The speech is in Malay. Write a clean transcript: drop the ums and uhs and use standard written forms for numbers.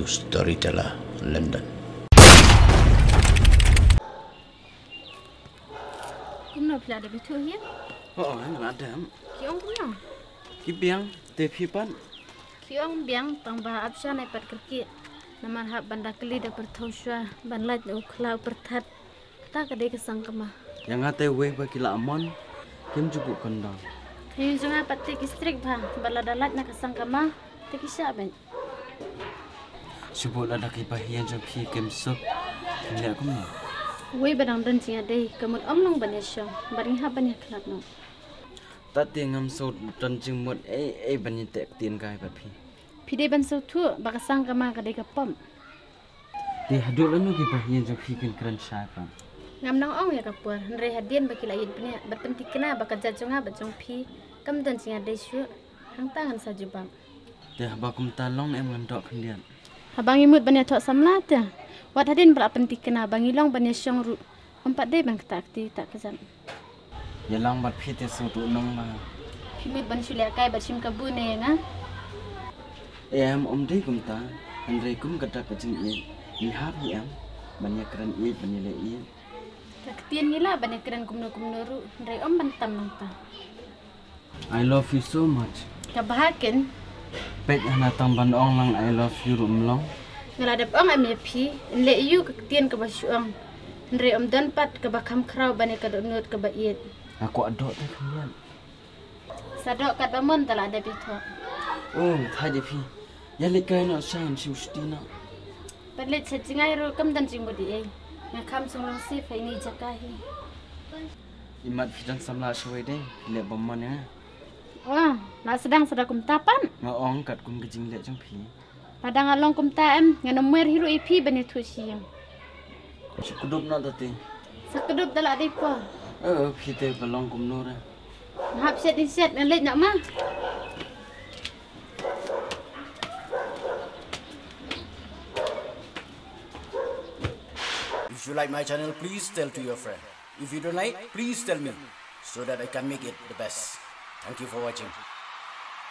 Storyteller London. Kumno pla ada betul ya? Oh, ada. Kiong kumno. Kibiang, tepipan. Kiong biang tambah absya naik pat kerki. Namar hab banda keli dak bertoswa banlaj ukla pertat. Kata kadai kesang kemah. Yang ate we bakila amon, kim cukup kandang. Yung sunga pati kistrik ba, baladalat na kesang kemah. Tekisya ben. Sebut ada kibahian jam pi kim sup. Ini aku ni. Wei badang dan singa dei kemut omlong banesyo. Baring hab banyak kelak no. Tati ngam so dan jimut banyak tek tien kai papi. Pide ban so tu bakasang kemah kadai kapom. Di hadul anu kibahian jam pi kan keren siapa. Ngam nang ong ya kapur. Nre hadian bakil ayat punya berpentik kena bakat jajunga bajong pi. Kam dan singa dei syu. Hang tangan saja bang. Dia bakum talong ngandok kendian. Abang imut banyak tok samlat ya. Wat hadin berpentik kena bang ilong banyak syong ru. Empat dei bang ketakti tak kezan. Yalang bat pi te so tu nong ma. Imut ban syulia kai bacim kabune nga. Dei kum ta. Andre kum kata kecing i. Ni hab ni banyak keren i banyak le i. Taktian gila banyak keren kumno ru. Ndai om bantam nanta. I love you so much. Kabahaken. Pek hana tamban ong lang I love you rumlong. Ngaladap ong am yapi. Nle iyu kaktian kabasyuang. Ndai om dan pat kabakam kraw banyak kadunut kabait. Aku adok tak kendian. Sadok kat bamon tala ada bito. Oh, tadi pi. Ya lekai nak sign si ustina. Padlet sa jingai ro kam dan jingmudi ai. Ngakam sunglong si fa ini jakahi. Imat fidang samla shawai deh. Le bomman ya. Wah, nak sedang kum tapan. Ngaong kat kum kejing le jang pi. Padang along kum taem nganomer hiru ipi bani tu siang. Sekudup nak tadi. Sakedup dala di po. Pi te balong kum nora. Hap set ngelit nak mah. If you like my channel, please tell to your friend. If you don't like, please tell me so that I can make it the best. Thank you for watching.